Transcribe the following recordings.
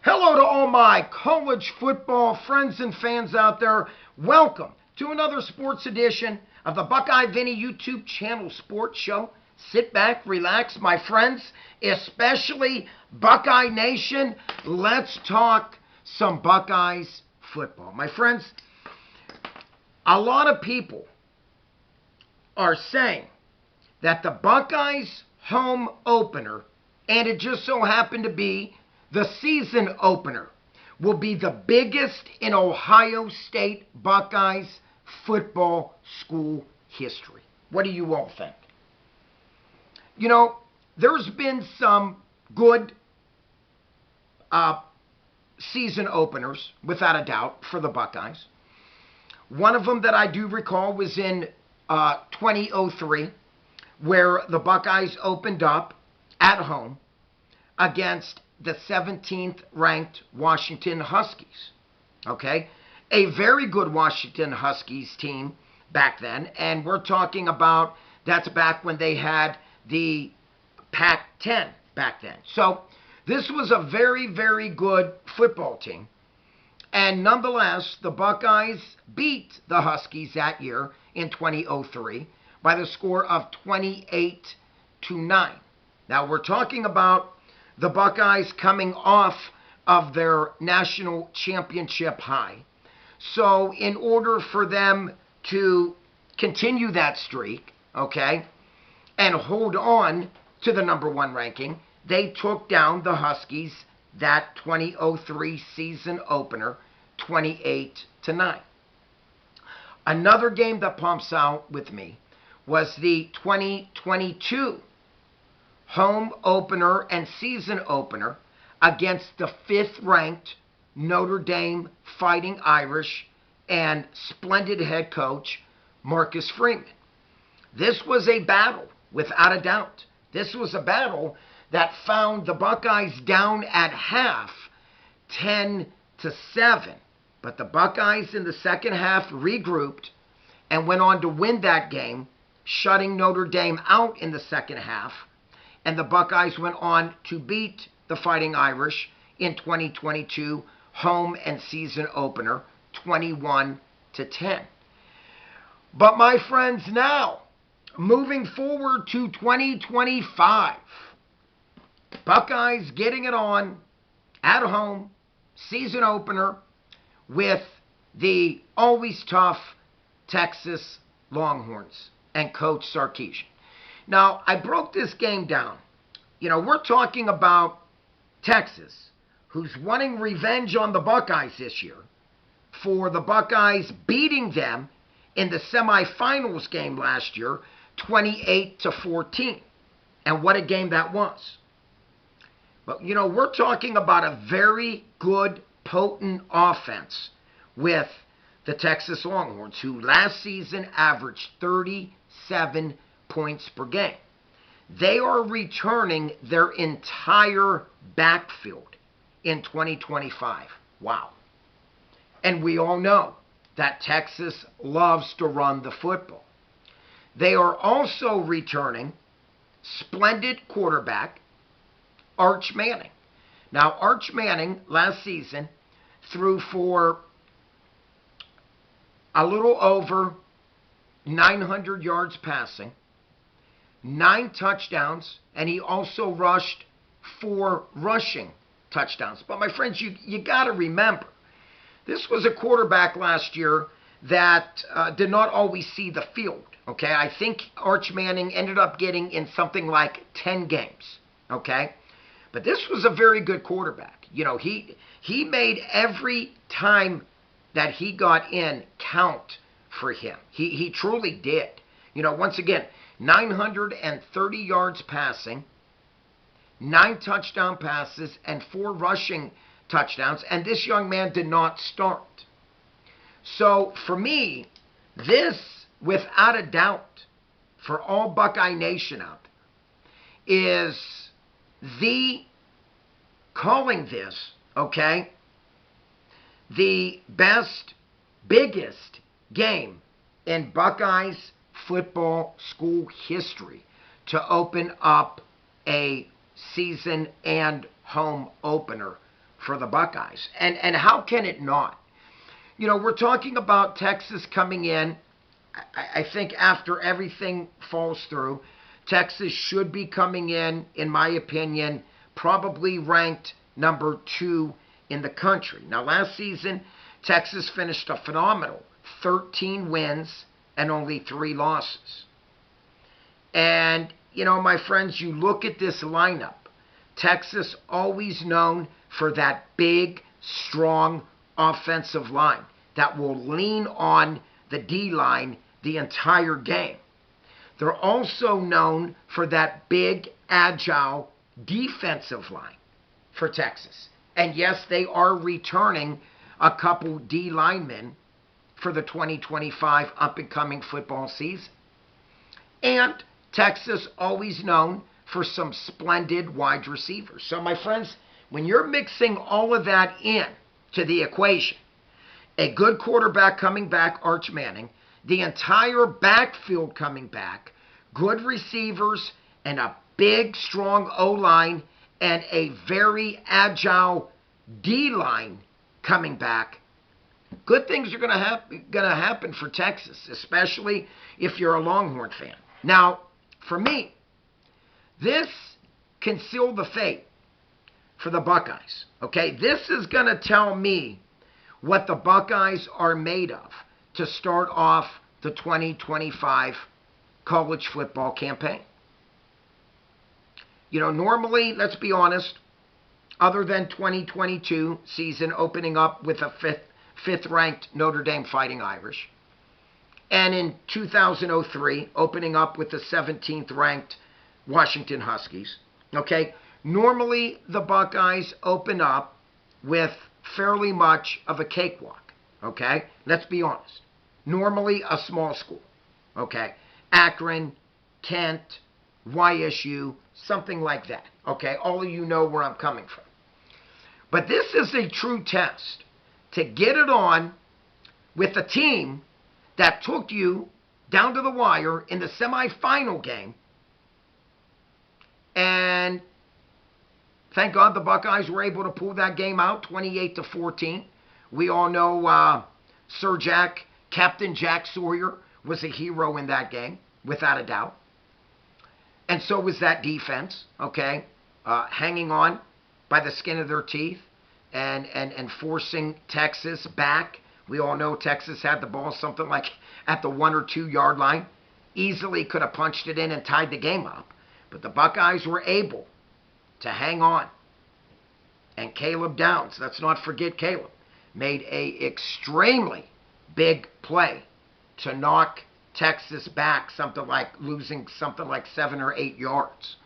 Hello to all my college football friends and fans out there. Welcome to another sports edition of the Buckeye Vinnie YouTube channel sports show. Sit back, relax, my friends, especially Buckeye Nation. Let's talk some Buckeyes football. My friends, a lot of people are saying that the Buckeyes home opener, and it just so happened to be the season opener, will be the biggest in Ohio State Buckeyes football school history. What do you all think? You know, there's been some good season openers, without a doubt, for the Buckeyes. One of them that I do recall was in 2003, where the Buckeyes opened up at home against the 17th ranked Washington Huskies. Okay? A very good Washington Huskies team back then, and we're talking about, that's back when they had the Pac-10 back then. So this was a very, very good football team. And nonetheless, the Buckeyes beat the Huskies that year in 2003 by the score of 28-9. Now we're talking about the Buckeyes coming off of their national championship high. So in order for them to continue that streak, okay, and hold on to the number one ranking, they took down the Huskies that 2003 season opener 28-9. Another game that pumps out with me was the 2022 home opener and season opener against the 5th ranked Notre Dame Fighting Irish and splendid head coach Marcus Freeman. This was a battle, without a doubt. This was a battle that found the Buckeyes down at half, 10-7. But the Buckeyes in the second half regrouped and went on to win that game, shutting Notre Dame out in the second half. And the Buckeyes went on to beat the Fighting Irish in 2022 home and season opener 21-10. But my friends, now moving forward to 2025, Buckeyes getting it on at home, season opener with the always tough Texas Longhorns and Coach Sarkisian. Now, I broke this game down. You know, we're talking about Texas, who's wanting revenge on the Buckeyes this year for the Buckeyes beating them in the semifinals game last year, 28-14. And what a game that was. But, you know, we're talking about a very good, potent offense with the Texas Longhorns, who last season averaged 37 points per game. They are returning their entire backfield in 2025. Wow. And we all know that Texas loves to run the football. They are also returning splendid quarterback Arch Manning. Now, Arch Manning last season threw for a little over 900 yards passing, 9 touchdowns, and he also rushed 4 rushing touchdowns. But my friends, you got to remember, this was a quarterback last year that did not always see the field. Okay, I think Arch Manning ended up getting in something like 10 games. Okay, but this was a very good quarterback. You know, he made every time that he got in count for him. He truly did. You know, once again, 930 yards passing, 9 touchdown passes, and 4 rushing touchdowns. And this young man did not start. So for me, this, without a doubt, for all Buckeye Nation out there, is calling this, okay, the best, biggest game in Buckeyes football school history to open up a season and home opener for the Buckeyes. And how can it not? You know, we're talking about Texas coming in. I think after everything falls through, Texas should be coming in my opinion, probably ranked number 2 in the country. Now, last season, Texas finished a phenomenal 13 wins and only 3 losses. And, you know, my friends, you look at this lineup. Texas always known for that big, strong offensive line that will lean on the D-line the entire game. They're also known for that big, agile defensive line for Texas. And yes, they are returning a couple D linemen for the 2025 up-and-coming football season. And Texas always known for some splendid wide receivers. So, my friends, when you're mixing all of that in to the equation, a good quarterback coming back, Arch Manning, the entire backfield coming back, good receivers, and a big, strong O-line, and a very agile D-line coming back, good things are going to happen for Texas, especially if you're a Longhorn fan. Now, for me, this can seal the fate for the Buckeyes. Okay, this is going to tell me what the Buckeyes are made of to start off the 2025 college football campaign. You know, normally, let's be honest, other than 2022 season opening up with a fifth-ranked Notre Dame Fighting Irish, and in 2003 opening up with the 17th-ranked Washington Huskies, okay, normally the Buckeyes open up with fairly much of a cakewalk, okay? Let's be honest. Normally a small school, okay? Akron, Kent, YSU, something like that, okay? All of you know where I'm coming from. But this is a true test to get it on with a team that took you down to the wire in the semifinal game. And thank God the Buckeyes were able to pull that game out 28-14. We all know Sir Jack, Captain Jack Sawyer was a hero in that game, without a doubt. And so was that defense, okay? Hanging on by the skin of their teeth and forcing Texas back. We all know Texas had the ball something like at the 1 or 2 yard line. Easily could have punched it in and tied the game up. But the Buckeyes were able to hang on. And Caleb Downs, let's not forget Caleb, made a extremely big play to knock Texas back losing something like 7 or 8 yards.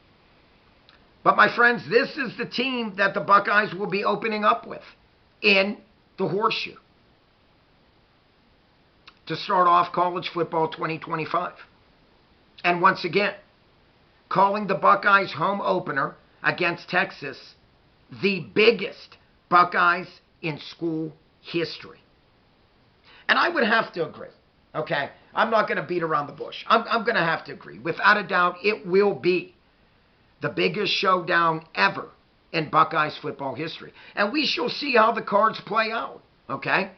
But my friends, this is the team that the Buckeyes will be opening up with in the Horseshoe to start off college football 2025. And once again, calling the Buckeyes home opener against Texas the biggest Buckeyes in school history. And I would have to agree, okay? I'm not going to beat around the bush. I'm going to have to agree. Without a doubt, it will be the biggest showdown ever in Buckeyes football history. And we shall see how the cards play out, okay?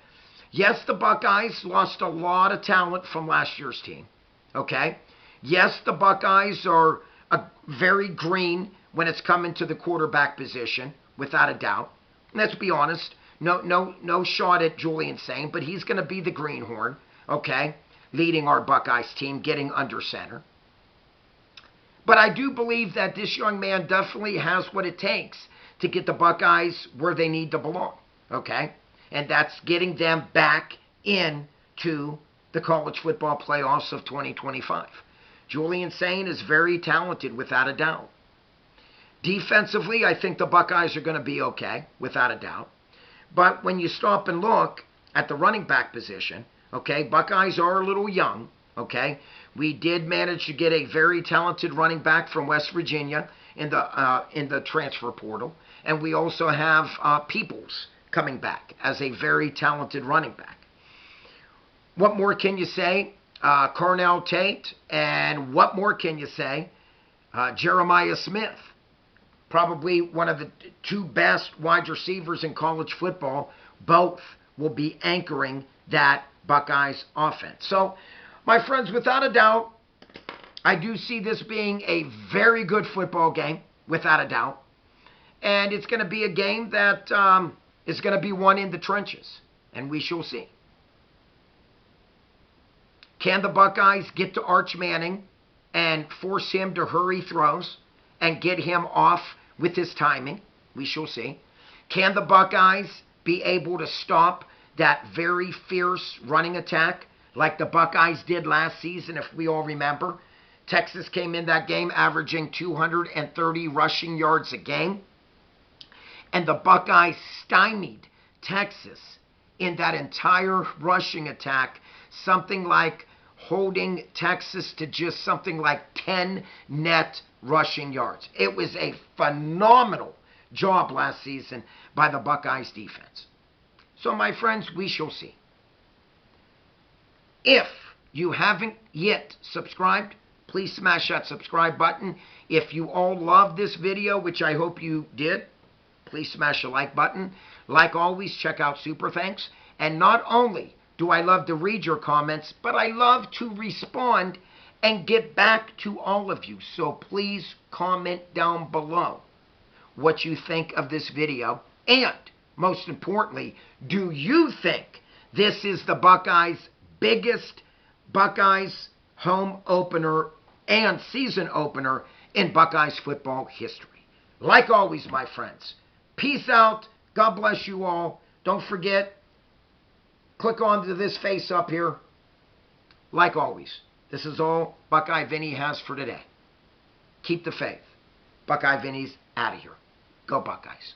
Yes, the Buckeyes lost a lot of talent from last year's team, okay? Yes, the Buckeyes are very green when it's coming to the quarterback position, without a doubt. Let's be honest. No shot at Julian Sain, but he's going to be the greenhorn, okay, leading our Buckeyes team, getting under center. But I do believe that this young man definitely has what it takes to get the Buckeyes where they need to belong, okay? And that's getting them back into the college football playoffs of 2025. Julian Sain is very talented, without a doubt. Defensively, I think the Buckeyes are going to be okay, without a doubt. But when you stop and look at the running back position, okay, Buckeyes are a little young, okay? We did manage to get a very talented running back from West Virginia in the transfer portal. And we also have Peoples coming back as a very talented running back. What more can you say? Carnell Tate, and what more can you say? Jeremiah Smith. probably one of the two best wide receivers in college football. Both will be anchoring that Buckeyes offense. So, my friends, without a doubt, I do see this being a very good football game, without a doubt. And it's going to be a game that is going to be won in the trenches. And we shall see. Can the Buckeyes get to Arch Manning and force him to hurry throws and get him off with his timing? We shall see. Can the Buckeyes be able to stop that very fierce running attack like the Buckeyes did last season, if we all remember? Texas came in that game averaging 230 rushing yards a game. And the Buckeyes stymied Texas in that entire rushing attack, something like holding Texas to just something like 10 net rushing yards. It was a phenomenal job last season by the Buckeyes defense. So, my friends, we shall see. If you haven't yet subscribed, please smash that subscribe button. If you all love this video, which I hope you did, please smash the like button. Like always, check out Super Thanks. And not only do I love to read your comments, but I love to respond and get back to all of you. So please comment down below what you think of this video. And most importantly, do you think this is the Buckeyes' biggest Buckeyes home opener and season opener in Buckeyes football history? Like always, my friends, peace out. God bless you all. Don't forget, click onto this face up here. Like always, this is all Buckeye Vinny has for today. Keep the faith. Buckeye Vinny's out of here. Go Buckeyes.